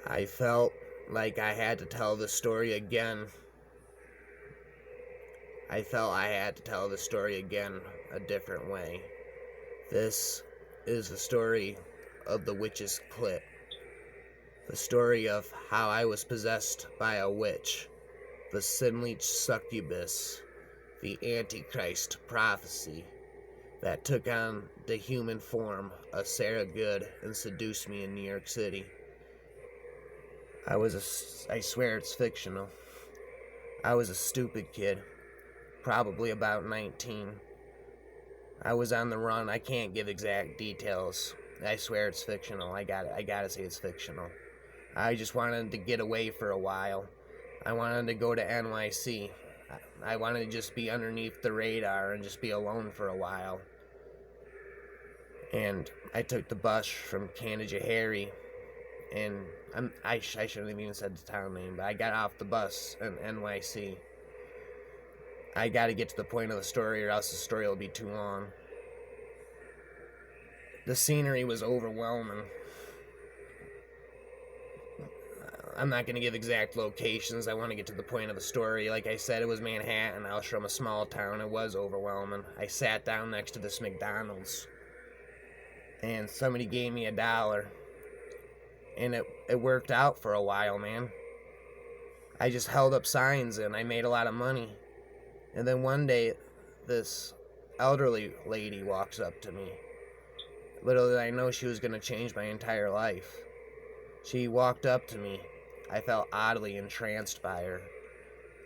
I felt like I had to tell the story again. I felt I had to tell the story again a different way. This is the story of the witch's clit. The story of how I was possessed by a witch, the sin-leech succubus, the Antichrist prophecy that took on the human form of Sarah Good and seduced me in New York City. I swear it's fictional. I was a stupid kid, probably about 19. I was on the run. I can't give exact details. I swear it's fictional. I gotta say it's fictional. I just wanted to get away for a while. I wanted to go to NYC. I wanted to just be underneath the radar and just be alone for a while. And I took the bus from Canajoharie, and I shouldn't have even said the town name, but I got off the bus in NYC. I gotta get to the point of the story or else the story will be too long. The scenery was overwhelming. I'm not going to give exact locations. I want to get to the point of the story. Like I said, it was Manhattan. I was from a small town. It was overwhelming. I sat down next to this McDonald's, and somebody gave me $1. And it worked out for a while, man. I just held up signs, and I made a lot of money. And then one day, this elderly lady walks up to me. Little did I know she was going to change my entire life. She walked up to me. I felt oddly entranced by her.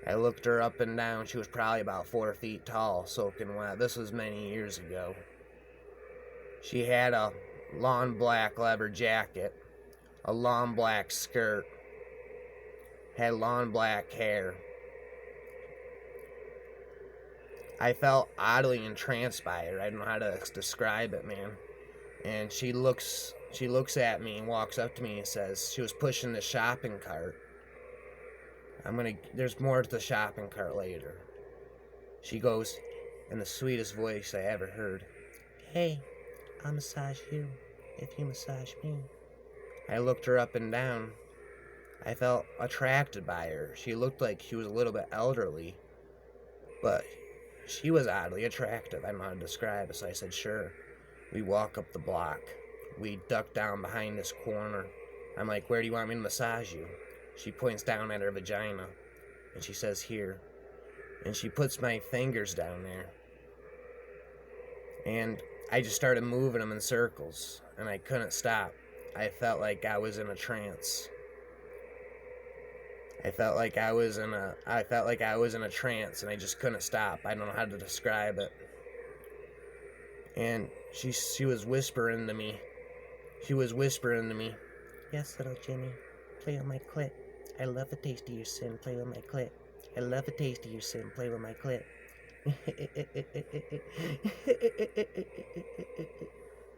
I looked her up and down. She was probably about 4 feet tall, soaking wet. This was many years ago. She had a long black leather jacket, a long black skirt, had long black hair. I felt oddly entranced by her. I don't know how to describe it, man. And she looks at me and walks up to me and says, she was pushing the shopping cart. There's more to the shopping cart later. She goes, in the sweetest voice I ever heard, "Hey, I'll massage you if you massage me." I looked her up and down. I felt attracted by her. She looked like she was a little bit elderly, but she was oddly attractive. I don't know how to describe it, so I said, sure. We walk up the block. We duck down behind this corner. I'm like, "Where do you want me to massage you?" She points down at her vagina, and she says, "Here." And she puts my fingers down there. And I just started moving them in circles, and I couldn't stop. I felt like I was in a trance. I felt like I was in a trance, and I just couldn't stop. I don't know how to describe it. And she was whispering to me. "Yes, little Jimmy, play with my clit. I love the taste of your sin, play with my clit. I love the taste of your sin, play with my clit."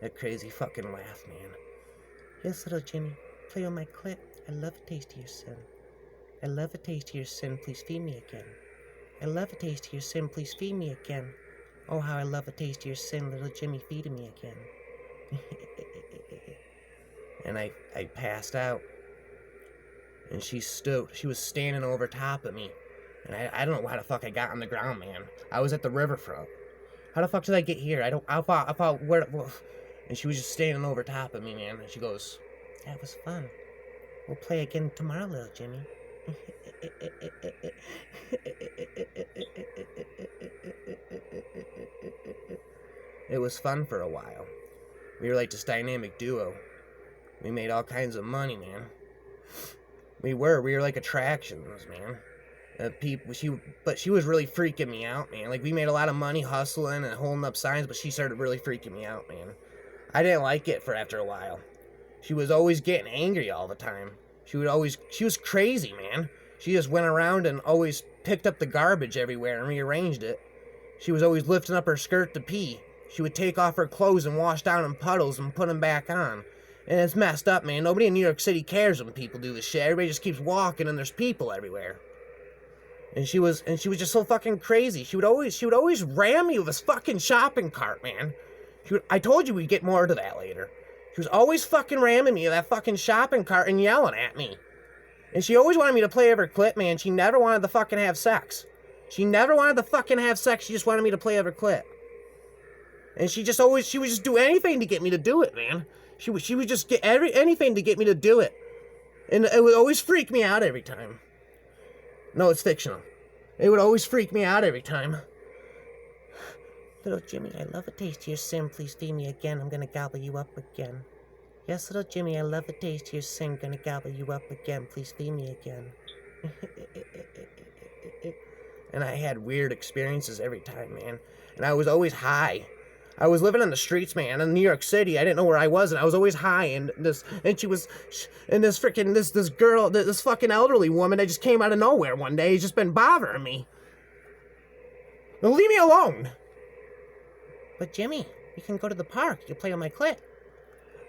That crazy fucking laugh, man. "Yes, little Jimmy, play with my clit. I love the taste of your sin. I love the taste of your sin, please feed me again. I love the taste of your sin, please feed me again. Oh, how I love the taste of your sin, little Jimmy, feeding me again." And I passed out. And she was standing over top of me. And I don't know how the fuck I got on the ground, man. I was at the riverfront. How the fuck did I get here? I thought, where... And she was just standing over top of me, man. And she goes, "That was fun. We'll play again tomorrow, little Jimmy." It was fun for a while. We were like this dynamic duo. We made all kinds of money, man. We were like attractions, man. But she was really freaking me out, man. Like, we made a lot of money hustling and holding up signs, but she started really freaking me out, man. I didn't like it for after a while. She was always getting angry all the time. She was crazy, man. She just went around and always picked up the garbage everywhere and rearranged it. She was always lifting up her skirt to pee. She would take off her clothes and wash down in puddles and put them back on. And it's messed up, man. Nobody in New York City cares when people do this shit. Everybody just keeps walking and there's people everywhere. And she was just so fucking crazy. She would always ram me with this fucking shopping cart, man. I told you we'd get more to that later. She was always fucking ramming me in that fucking shopping cart and yelling at me. And she always wanted me to play with her clit, man. She never wanted to fucking have sex. She never wanted to fucking have sex. She just wanted me to play with her clit. And she would just do anything to get me to do it, man. She would just get anything to get me to do it. And it would always freak me out every time. No, it's fictional. It would always freak me out every time. Little Jimmy, I love a taste of your sin. Please feed me again. I'm gonna gobble you up again. Yes, little Jimmy, I love a taste of your sin. Gonna gobble you up again. Please feed me again. And I had weird experiences every time, man. And I was always high. I was living on the streets, man, in New York City. I didn't know where I was, and I was always high. And this girl, this fucking elderly woman that just came out of nowhere one day, has just been bothering me. Now leave me alone. But Jimmy, we can go to the park. You play on my clit.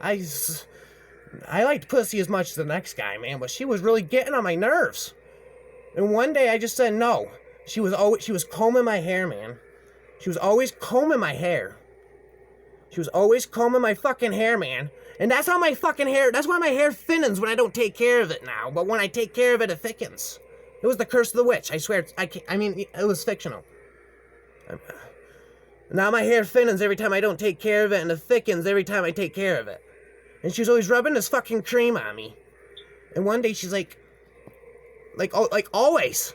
I liked pussy as much as the next guy, man, but she was really getting on my nerves. And one day I just said no. She was combing my hair, man. She was always combing my hair. She was always combing my fucking hair, man. And that's how my fucking hair, that's why my hair thinnens when I don't take care of it now. But when I take care of it, it thickens. It was the curse of the witch. I swear, I mean, it was fictional. Now my hair thinnens every time I don't take care of it, and it thickens every time I take care of it. And she was always rubbing this fucking cream on me. And one day she's like always,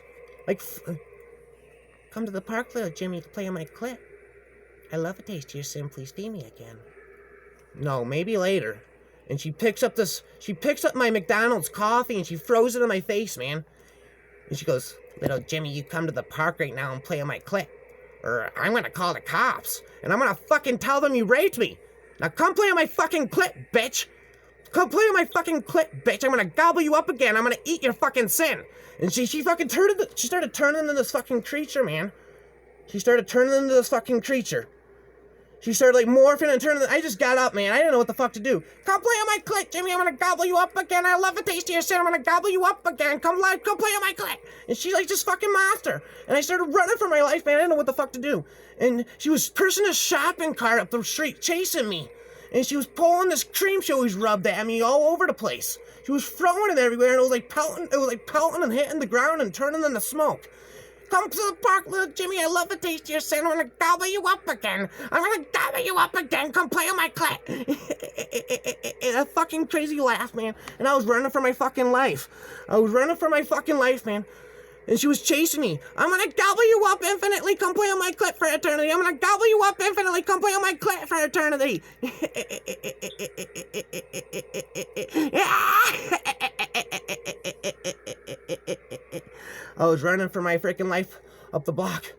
come to the park, little Jimmy, to play on my clit. I love a taste of your sin. Please feed me again. No, maybe later. And she picks up my McDonald's coffee and she throws it in my face, man. And she goes, little Jimmy, you come to the park right now and play on my clit, or I'm gonna call the cops, and I'm gonna fucking tell them you raped me. Now come play on my fucking clit, bitch. Come play on my fucking clit, bitch. I'm gonna gobble you up again. I'm gonna eat your fucking sin. And she started turning into this fucking creature, man. She started turning into this fucking creature. She started morphing and turning. I just got up, man. I didn't know what the fuck to do. Come play on my clit, Jimmy. I'm gonna gobble you up again. I love the taste of your sin. I'm gonna gobble you up again. Come play on my clit. And she's like this fucking monster. And I started running for my life, man. I didn't know what the fuck to do. And she was pushing a shopping cart up the street, chasing me. And she was pulling this cream she always rubbed at me all over the place. She was throwing it everywhere, and it was like pelting and hitting the ground and turning into smoke. Come to the park, little Jimmy. I love the taste of your sin. I'm gonna gobble you up again. I'm gonna gobble you up again. Come play on my clit. A fucking crazy laugh, man. And I was running for my fucking life. Man. And she was chasing me. I'm gonna gobble you up infinitely. Come play on my clit for eternity. I'm gonna gobble you up infinitely. Come play on my clit for eternity. I was running for my freaking life up the block.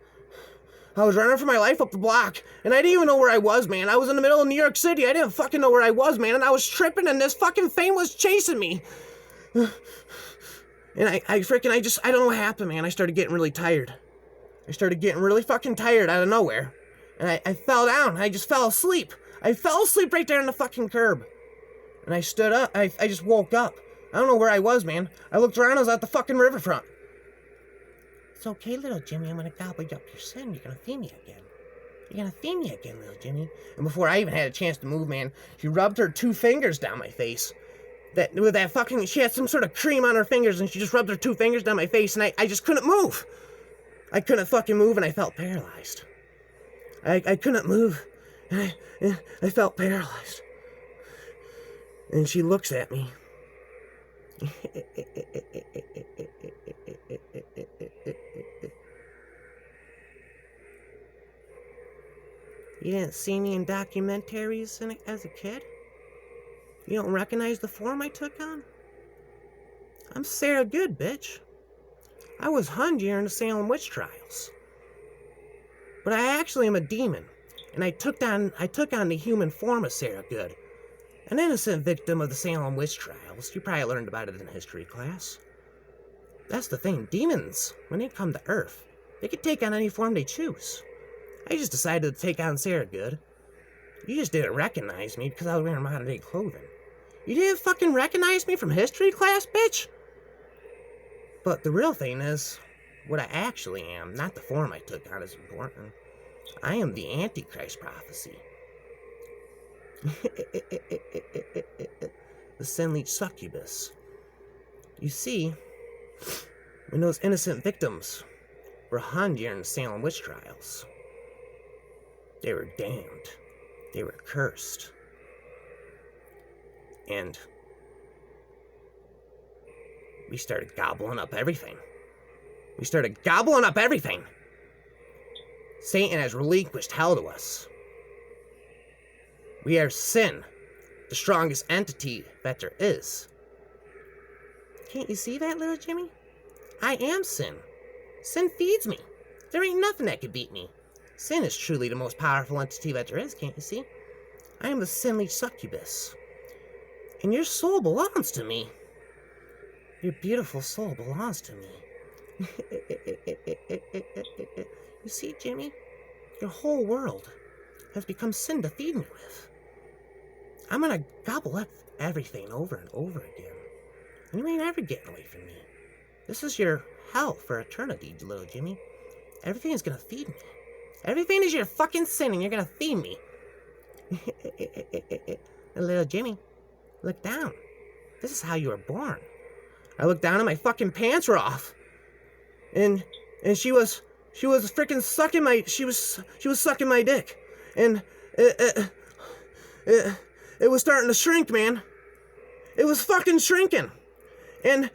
And I didn't even know where I was, man. I was in the middle of New York City. I didn't fucking know where I was, man. And I was tripping, and this fucking thing was chasing me. And I don't know what happened, man. I started getting really tired. I started getting really fucking tired out of nowhere. And I fell down. I just fell asleep. I fell asleep right there on the fucking curb. And I stood up. I just woke up. I don't know where I was, man. I looked around. I was at the fucking riverfront. It's okay, little Jimmy. I'm gonna gobble you up your sin. You're gonna feed me again. Little Jimmy. And before I even had a chance to move, man, she rubbed her 2 fingers down my face. She had some sort of cream on her fingers, and she just rubbed her 2 fingers down my face, and I just couldn't move. I couldn't fucking move, and I felt paralyzed. I couldn't move. I felt paralyzed. And she looks at me. You didn't see me in documentaries as a kid? You don't recognize the form I took on? I'm Sarah Good, bitch. I was hung during the Salem witch trials. But I actually am a demon, and I took on the human form of Sarah Good, an innocent victim of the Salem witch trials. You probably learned about it in history class. That's the thing, demons, when they come to Earth, they can take on any form they choose. I just decided to take on Sarah Good. You just didn't recognize me because I was wearing modern-day clothing. You didn't fucking recognize me from history class, bitch? But the real thing is, what I actually am, not the form I took on, is important. I am the Antichrist prophecy. The sin leech succubus. You see, when those innocent victims were hung during the Salem witch trials, they were damned. They were cursed. And we started gobbling up everything. Satan has relinquished hell to us. We are sin, the strongest entity that there is. Can't you see that, little Jimmy? I am sin. Sin feeds me. There ain't nothing that could beat me. Sin is truly the most powerful entity that there is, can't you see? I am the sin leech succubus. And your soul belongs to me. Your beautiful soul belongs to me. You see, Jimmy? Your whole world has become sin to feed me with. I'm gonna gobble up everything over and over again. And you ain't ever getting away from me. This is your hell for eternity, little Jimmy. Everything is gonna feed me. Everything is your fucking sin and you're gonna feed me. Little Jimmy, look down. This is how you were born. I looked down and my fucking pants were off. And she was freaking sucking my she was sucking my dick. And it was starting to shrink, man. It was fucking shrinking. And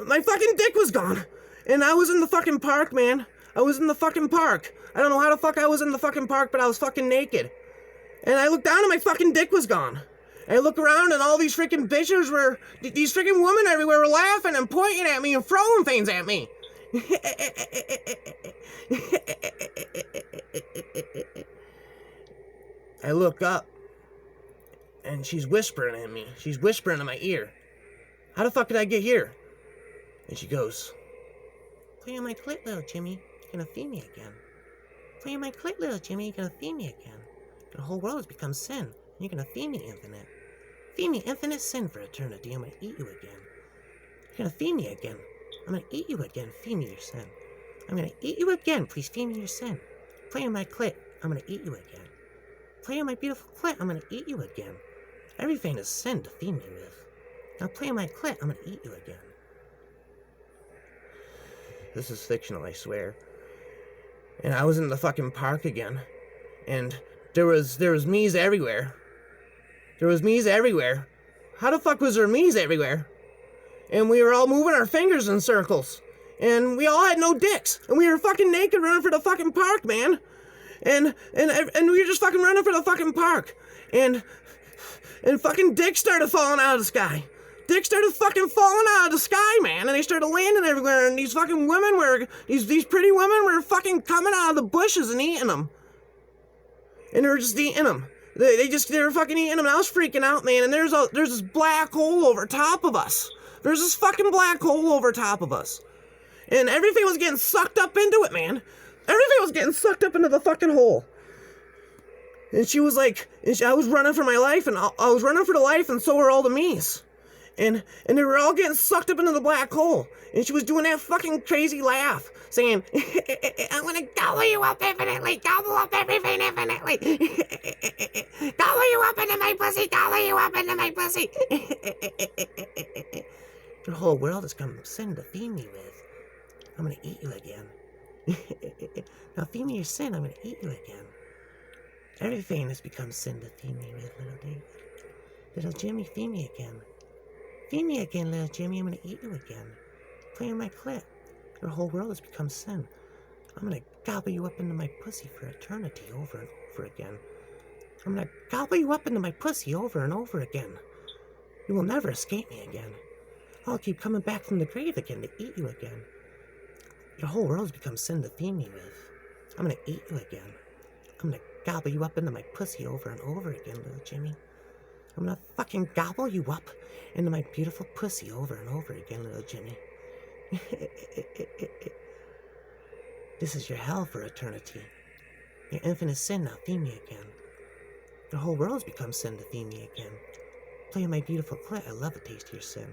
my fucking dick was gone. And I was in the fucking park, man. I was in the fucking park. I don't know how the fuck I was in the fucking park, but I was fucking naked. And I looked down and my fucking dick was gone. And I look around and all these freaking bitches were, these freaking women everywhere were laughing and pointing at me and throwing things at me. I look up and she's whispering at me. She's whispering in my ear. How the fuck did I get here? And she goes, play on my clit, little Jimmy. You're gonna feed me again. Play on my clit, little Jimmy. You're gonna feed me again. The whole world has become sin. And you're gonna feed me infinite. Feed me infinite sin for eternity. I'm gonna eat you again. You're gonna feed me again. I'm gonna eat you again. Feed me your sin. I'm gonna eat you again. Please feed me your sin. Play on my clit. I'm gonna eat you again. Play on my beautiful clit. I'm gonna eat you again. Everything is sin to feed me with. Now play on my clit. I'm gonna eat you again. This is fictional, I swear. And I was in the fucking park again. And there was me's everywhere. There was me's everywhere. How the fuck was there me's everywhere? And we were all moving our fingers in circles. And we all had no dicks. And we were fucking naked running for the fucking park, man. And we were just fucking running for the fucking park. And fucking dicks started falling out of the sky. Dicks started fucking falling out of the sky, man. And they started landing everywhere. And these fucking women were, these pretty women were fucking coming out of the bushes and eating them. And they were just eating them. They were fucking eating them. And I was freaking out, man. And there's this black hole over top of us. There's this fucking black hole over top of us. And everything was getting sucked up into it, man. Everything was getting sucked up into the fucking hole. And she was like, I was running for my life, and I was running for the life, and so were all the me's. And they were all getting sucked up into the black hole. And she was doing that fucking crazy laugh, saying, I'm gonna gobble you up infinitely, gobble up everything infinitely. Gobble you up into my pussy, gobble you up into my pussy. Your whole world has come sin to feed me with. I'm gonna eat you again. Now feed me your sin, I'm gonna eat you again. Everything has become sin to feed me with, little David. Little Jimmy, feed me again. Feed me again, little Jimmy, I'm gonna eat you again. Play on my clit. Your whole world has become sin. I'm gonna gobble you up into my pussy for eternity over and over again. I'm gonna gobble you up into my pussy over and over again. You will never escape me again. I'll keep coming back from the grave again to eat you again. Your whole world has become sin to feed me with. I'm gonna eat you again. I'm gonna gobble you up into my pussy over and over again, little Jimmy. I'm gonna fucking gobble you up into my beautiful pussy over and over again, little Jimmy. This is your hell for eternity. Your infinite sin, now feed me again. Your whole world's become sin to feed me again. Play on my beautiful clit, I love a taste of your sin.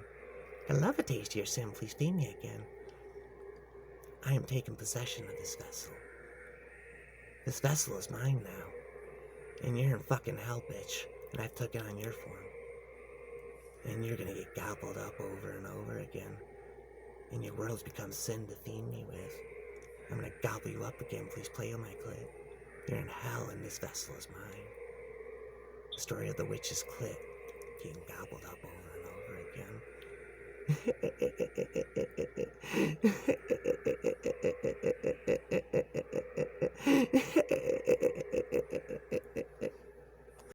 I love a taste of your sin, please feed me again. I am taking possession of this vessel. This vessel is mine now. And you're in fucking hell, bitch. And I've taken on your form. And you're gonna get gobbled up over and over again. And your world's become sin to theme me with. I'm gonna gobble you up again, please play on my clit. You're in hell and this vessel is mine. The story of the witch's clit, getting gobbled up over and over again.